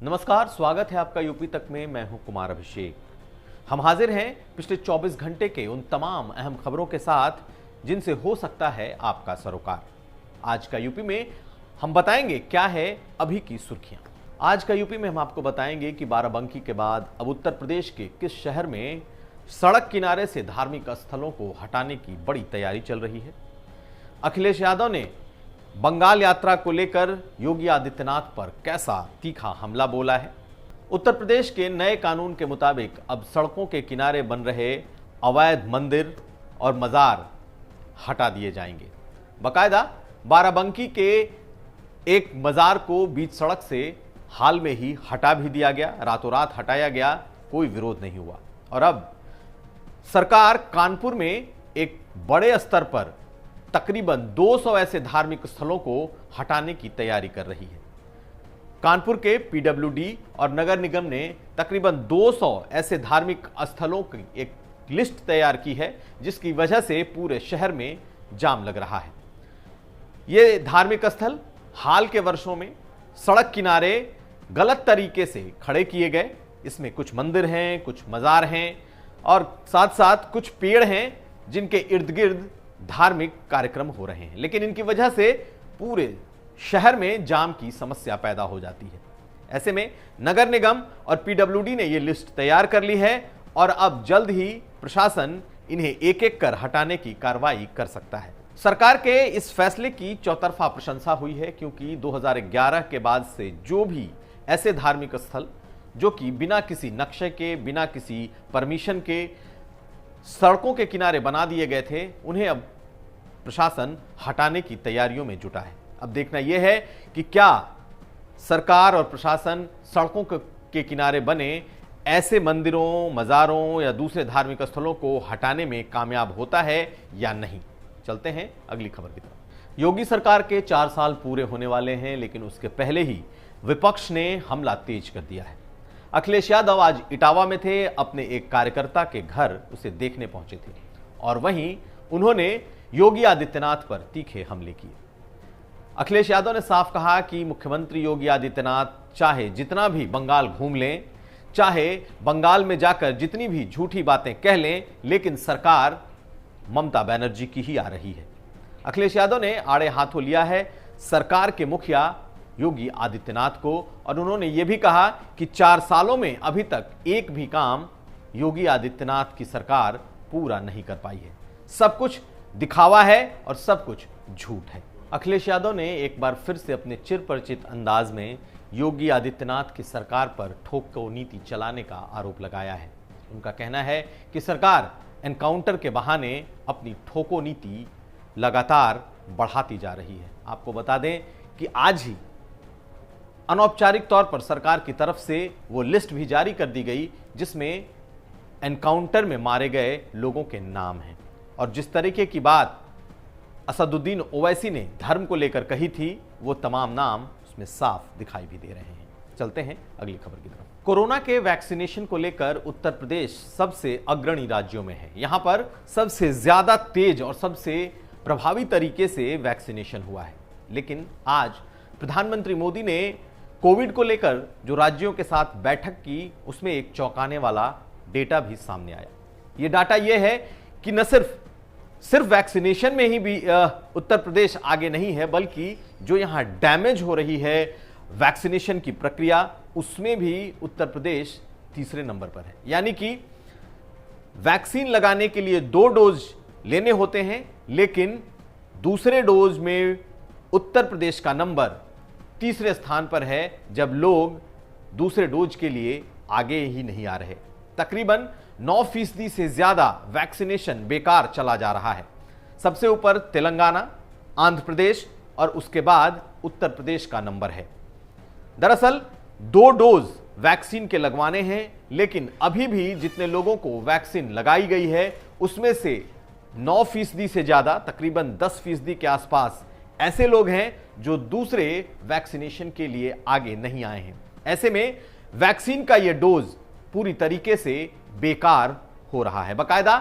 नमस्कार, स्वागत है आपका यूपी तक में। मैं हूं कुमार अभिषेक। हम हाजिर हैं पिछले 24 घंटे के उन तमाम अहम खबरों के साथ जिनसे हो सकता है आपका सरोकार। आज का यूपी में हम बताएंगे क्या है अभी की सुर्खियां। आज का यूपी में हम आपको बताएंगे कि बाराबंकी के बाद अब उत्तर प्रदेश के किस शहर में सड़क किनारे से धार्मिक स्थलों को हटाने की बड़ी तैयारी चल रही है। अखिलेश यादव ने बंगाल यात्रा को लेकर योगी आदित्यनाथ पर कैसा तीखा हमला बोला है। उत्तर प्रदेश के नए कानून के मुताबिक अब सड़कों के किनारे बन रहे अवैध मंदिर और मजार हटा दिए जाएंगे। बाकायदा बाराबंकी के एक मजार को बीच सड़क से हाल में ही हटा भी दिया गया, रातों रात हटाया गया, कोई विरोध नहीं हुआ। और अब सरकार कानपुर में एक बड़े स्तर पर तकरीबन 200 ऐसे धार्मिक स्थलों को हटाने की तैयारी कर रही है। कानपुर के पीडब्ल्यूडी और नगर निगम ने तकरीबन 200 ऐसे धार्मिक स्थलों की एक लिस्ट तैयार की है, जिसकी वजह से पूरे शहर में जाम लग रहा है। ये धार्मिक स्थल हाल के वर्षों में सड़क किनारे गलत तरीके से खड़े किए गए। इसमें कुछ मंदिर हैं, कुछ मजार हैं और साथ साथ कुछ पेड़ हैं जिनके इर्द गिर्द धार्मिक कार्यक्रम हो रहे हैं, लेकिन इनकी वजह से पूरे शहर में जाम की समस्या पैदा हो जाती है। ऐसे में नगर निगम और पीडब्ल्यूडी ने यह लिस्ट तैयार कर ली है और अब जल्द ही प्रशासन इन्हें एक एक कर हटाने की कार्रवाई कर सकता है। सरकार के इस फैसले की चौतरफा प्रशंसा हुई है, क्योंकि 2011 के बाद से जो भी ऐसे धार्मिक स्थल जो कि बिना किसी नक्शे के, बिना किसी परमिशन के सड़कों के किनारे बना दिए गए थे, उन्हें अब प्रशासन हटाने की तैयारियों में जुटा है। अब देखना यह है कि क्या सरकार और प्रशासन सड़कों के किनारे बने ऐसे मंदिरों, मजारों या दूसरे धार्मिक स्थलों को हटाने में कामयाब होता है या नहीं। चलते हैं अगली खबर की तरफ। योगी सरकार के 4 साल पूरे होने वाले हैं, लेकिन उसके पहले ही विपक्ष ने हमला तेज कर दिया है। अखिलेश यादव आज इटावा में थे, अपने एक कार्यकर्ता के घर उसे देखने पहुंचे थे और वहीं उन्होंने योगी आदित्यनाथ पर तीखे हमले किए। अखिलेश यादव ने साफ कहा कि मुख्यमंत्री योगी आदित्यनाथ चाहे जितना भी बंगाल घूम लें, चाहे बंगाल में जाकर जितनी भी झूठी बातें कह लें, लेकिन सरकार ममता बनर्जी की ही आ रही है। अखिलेश यादव ने आड़े हाथों लिया है सरकार के मुखिया योगी आदित्यनाथ को और उन्होंने यह भी कहा कि 4 सालों में अभी तक एक भी काम योगी आदित्यनाथ की सरकार पूरा नहीं कर पाई है। सब कुछ दिखावा है और सब कुछ झूठ है। अखिलेश यादव ने एक बार फिर से अपने चिरपरिचित अंदाज में योगी आदित्यनाथ की सरकार पर ठोको नीति चलाने का आरोप लगाया है। उनका कहना है कि सरकार एनकाउंटर के बहाने अपनी ठोको नीति लगातार बढ़ाती जा रही है। आपको बता दें कि आज ही अनौपचारिक तौर पर सरकार की तरफ से वो लिस्ट भी जारी कर दी गई जिसमें एनकाउंटर में मारे गए लोगों के नाम हैं। और जिस तरीके की बात असदुद्दीन ओवैसी ने धर्म को लेकर कही थी, वो तमाम नाम उसमें साफ दिखाई भी दे रहे हैं। चलते हैं अगली खबर की तरफ। कोरोना के वैक्सीनेशन को लेकर उत्तर प्रदेश सबसे अग्रणी राज्यों में है। यहां पर सबसे ज्यादा तेज और सबसे प्रभावी तरीके से वैक्सीनेशन हुआ है। लेकिन आज प्रधानमंत्री मोदी ने कोविड को लेकर जो राज्यों के साथ बैठक की, उसमें एक चौंकाने वाला डेटा भी सामने आया। यह डाटा यह है कि न सिर्फ वैक्सीनेशन में ही भी उत्तर प्रदेश आगे नहीं है, बल्कि जो यहां डैमेज हो रही है वैक्सीनेशन की प्रक्रिया, उसमें भी उत्तर प्रदेश तीसरे नंबर पर है। यानी कि वैक्सीन लगाने के लिए 2 डोज लेने होते हैं, लेकिन दूसरे डोज में उत्तर प्रदेश का नंबर तीसरे स्थान पर है, जब लोग दूसरे डोज के लिए आगे ही नहीं आ रहे। तकरीबन 9% से ज्यादा वैक्सीनेशन बेकार चला जा रहा है। सबसे ऊपर तेलंगाना, आंध्र प्रदेश और उसके बाद उत्तर प्रदेश का नंबर है। दरअसल 2 डोज वैक्सीन के लगवाने हैं, लेकिन अभी भी जितने लोगों को वैक्सीन लगाई गई है उसमें से 9% से ज्यादा, तकरीबन 10% के आसपास ऐसे लोग हैं जो दूसरे वैक्सीनेशन के लिए आगे नहीं आए हैं। ऐसे में वैक्सीन का यह डोज पूरी तरीके से बेकार हो रहा है। बाकायदा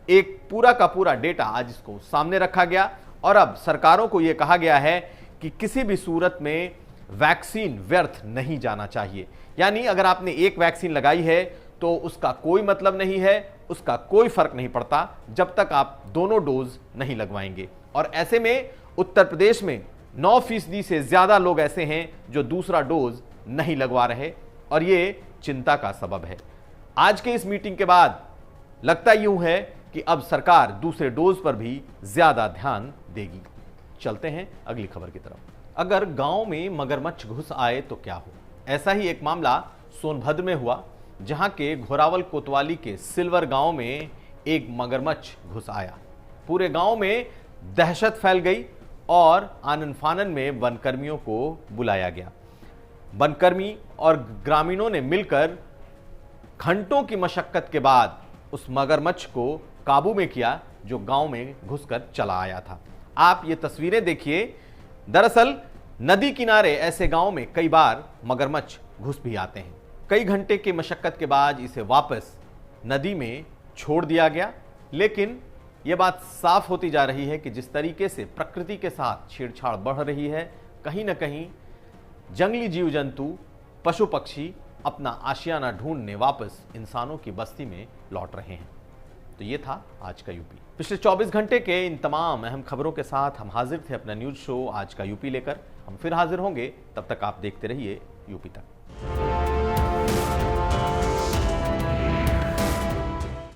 एक पूरा का पूरा डेटा आज इसको सामने रखा गया और अब सरकारों को यह कहा गया है कि किसी भी सूरत में वैक्सीन व्यर्थ नहीं जाना चाहिए। यानी अगर आपने एक वैक्सीन लगाई है तो उसका कोई मतलब नहीं है, उसका कोई फर्क नहीं पड़ता जब तक आप दोनों डोज नहीं लगवाएंगे। और ऐसे में उत्तर प्रदेश में 9% से ज्यादा लोग ऐसे हैं जो दूसरा डोज नहीं लगवा रहे और ये चिंता का सबब है। आज के इस मीटिंग के बाद लगता यूं है कि अब सरकार दूसरे डोज पर भी ज्यादा ध्यान देगी। चलते हैं अगली खबर की तरफ। अगर गांव में मगरमच्छ घुस आए तो क्या हो? ऐसा ही एक मामला सोनभद्र में हुआ, जहां के घोरावल कोतवाली के सिल्वर गांव में एक मगरमच्छ घुस आया। पूरे गांव में दहशत फैल गई और आनन फानन में वनकर्मियों को बुलाया गया। वनकर्मी और ग्रामीणों ने मिलकर घंटों की मशक्कत के बाद उस मगरमच्छ को काबू में किया, जो गांव में घुसकर चला आया था। आप ये तस्वीरें देखिए। दरअसल नदी किनारे ऐसे गांव में कई बार मगरमच्छ घुस भी आते हैं। कई घंटे की मशक्कत के बाद इसे वापस नदी में छोड़ दिया गया। लेकिन यह बात साफ होती जा रही है कि जिस तरीके से प्रकृति के साथ छेड़छाड़ बढ़ रही है, कहीं ना कहीं जंगली जीव जंतु, पशु पक्षी अपना आशियाना ढूंढने वापस इंसानों की बस्ती में लौट रहे हैं। तो ये था आज का यूपी। पिछले 24 घंटे के इन तमाम अहम खबरों के साथ हम हाजिर थे अपना न्यूज शो आज का यूपी लेकर। हम फिर हाजिर होंगे, तब तक आप देखते रहिए यूपी तक।